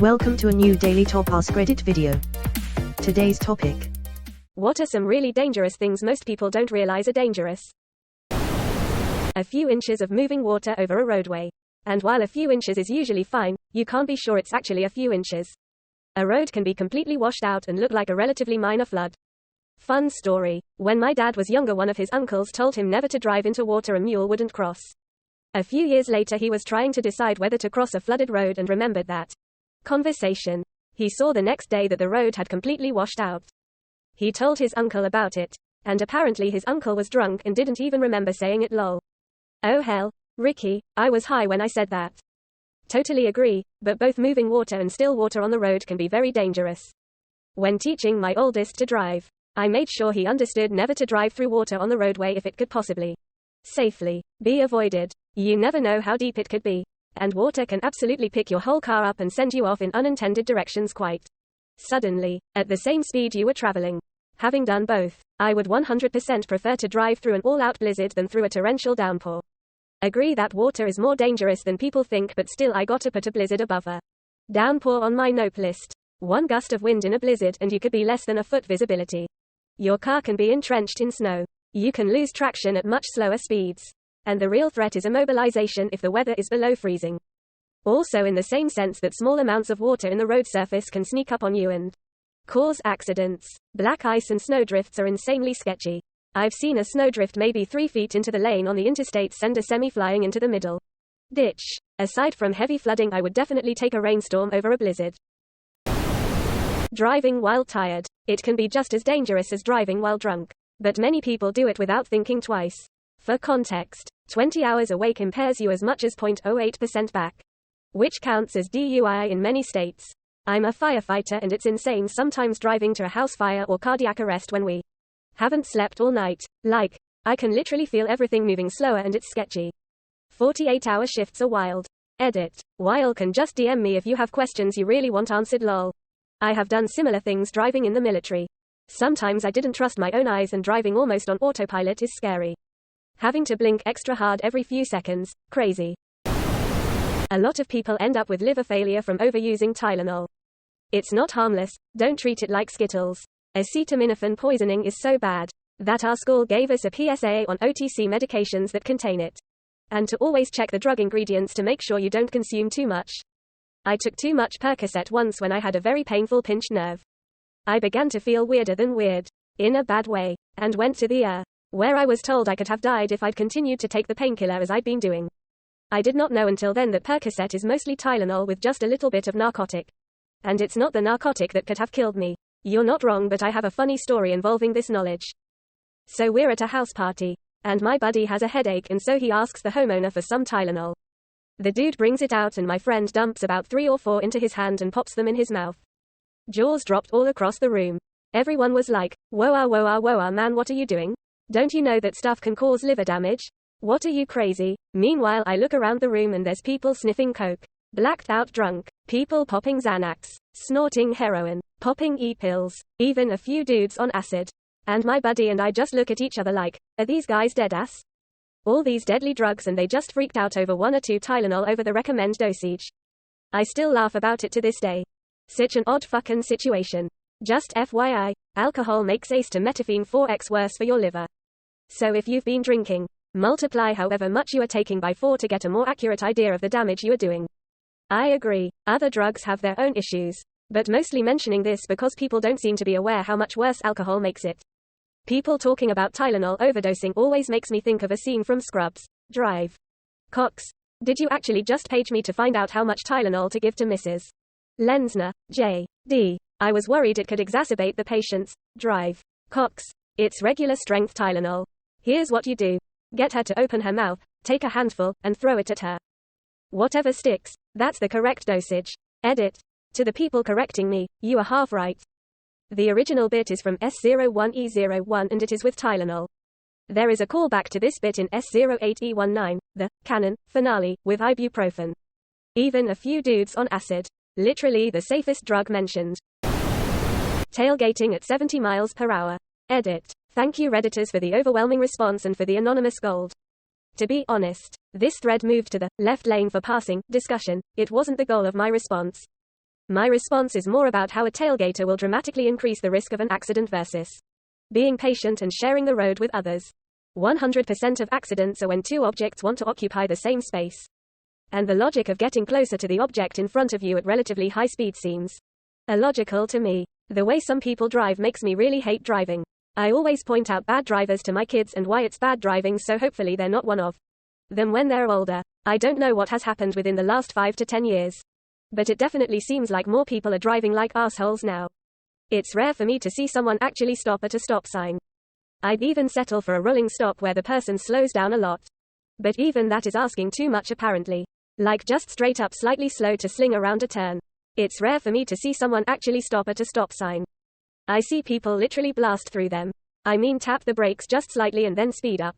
Welcome to a new Daily Top Askreddit video. Today's topic. What are some really dangerous things most people don't realize are dangerous? A few inches of moving water over a roadway. And while a few inches is usually fine, you can't be sure it's actually a few inches. A road can be completely washed out and look like a relatively minor flood. Fun story. When my dad was younger, one of his uncles told him never to drive into water a mule wouldn't cross. A few years later he was trying to decide whether to cross a flooded road and remembered that conversation. He saw the next day that the road had completely washed out. He told his uncle about it, and apparently his uncle was drunk and didn't even remember saying it. Lol. Oh hell, Ricky, I was high when I said that. Totally agree, but both moving water and still water on the road can be very dangerous. When teaching my oldest to drive, I made sure he understood never to drive through water on the roadway if it could possibly safely be avoided. You never know how deep it could be. And water can absolutely pick your whole car up and send you off in unintended directions quite suddenly, at the same speed you were traveling. Having done both, I would 100% prefer to drive through an all-out blizzard than through a torrential downpour. Agree that water is more dangerous than people think, but still I gotta put a blizzard above a downpour on my nope list. One gust of wind in a blizzard and you could be less than a foot visibility. Your car can be entrenched in snow. You can lose traction at much slower speeds. And the real threat is immobilization if the weather is below freezing. Also, in the same sense that small amounts of water in the road surface can sneak up on you and cause accidents. Black ice and snowdrifts are insanely sketchy. I've seen a snowdrift maybe 3 feet into the lane on the interstate send a semi flying into the middle ditch. Aside from heavy flooding, I would definitely take a rainstorm over a blizzard. Driving while tired. It can be just as dangerous as driving while drunk. But many people do it without thinking twice. For context, 20 hours awake impairs you as much as 0.08% back, which counts as DUI in many states. I'm a firefighter and it's insane sometimes driving to a house fire or cardiac arrest when we haven't slept all night. Like, I can literally feel everything moving slower and it's sketchy. 48-hour shifts are wild. Edit. Wild can just DM me if you have questions you really want answered. Lol. I have done similar things driving in the military. Sometimes I didn't trust my own eyes and driving almost on autopilot is scary. Having to blink extra hard every few seconds, crazy. A lot of people end up with liver failure from overusing Tylenol. It's not harmless, don't treat it like Skittles. Acetaminophen poisoning is so bad that our school gave us a PSA on OTC medications that contain it. And to always check the drug ingredients to make sure you don't consume too much. I took too much Percocet once when I had a very painful pinched nerve. I began to feel weirder than weird, in a bad way, and went to the where I was told I could have died if I'd continued to take the painkiller as I'd been doing. I did not know until then that Percocet is mostly Tylenol with just a little bit of narcotic. And it's not the narcotic that could have killed me. You're not wrong, but I have a funny story involving this knowledge. So we're at a house party, and my buddy has a headache and so he asks the homeowner for some Tylenol. The dude brings it out and my friend dumps about 3 or 4 into his hand and pops them in his mouth. Jaws dropped all across the room. Everyone was like, whoa man, what are you doing? Don't you know that stuff can cause liver damage? What are you, crazy? Meanwhile I look around the room and there's people sniffing coke, blacked out drunk, people popping Xanax, snorting heroin, popping e-pills, even a few dudes on acid. And my buddy and I just look at each other like, are these guys deadass? All these deadly drugs and they just freaked out over 1 or 2 Tylenol over the recommend dosage. I still laugh about it to this day. Such an odd fucking situation. Just FYI, alcohol makes acetaminophen 4x worse for your liver. So if you've been drinking, multiply however much you are taking by 4 to get a more accurate idea of the damage you are doing. I agree, other drugs have their own issues, but mostly mentioning this because people don't seem to be aware how much worse alcohol makes it. People talking about Tylenol overdosing always makes me think of a scene from Scrubs. Drive. Cox. Did you actually just page me to find out how much Tylenol to give to Mrs. Lensner, J.D.? I was worried it could exacerbate the patient's drive. Cox. It's regular strength Tylenol. Here's what you do. Get her to open her mouth, take a handful, and throw it at her. Whatever sticks, that's the correct dosage. Edit. To the people correcting me, you are half right. The original bit is from S01E01 and it is with Tylenol. There is a callback to this bit in S08E19, the canon finale, with ibuprofen. Even a few dudes on acid. Literally the safest drug mentioned. Tailgating at 70 miles per hour. Edit. Thank you Redditors for the overwhelming response and for the anonymous gold. To be honest, this thread moved to the left lane for passing discussion. It wasn't the goal of my response. My response is more about how a tailgater will dramatically increase the risk of an accident versus being patient and sharing the road with others. 100% of accidents are when two objects want to occupy the same space. And the logic of getting closer to the object in front of you at relatively high speed seems illogical to me. The way some people drive makes me really hate driving. I always point out bad drivers to my kids and why it's bad driving, so hopefully they're not one of them when they're older. I don't know what has happened within the last 5 to 10 years. But it definitely seems like more people are driving like assholes now. It's rare for me to see someone actually stop at a stop sign. I'd even settle for a rolling stop where the person slows down a lot. But even that is asking too much apparently. Like just straight up slightly slow to sling around a turn. It's rare for me to see someone actually stop at a stop sign. I see people literally blast through them. I mean tap the brakes just slightly and then speed up.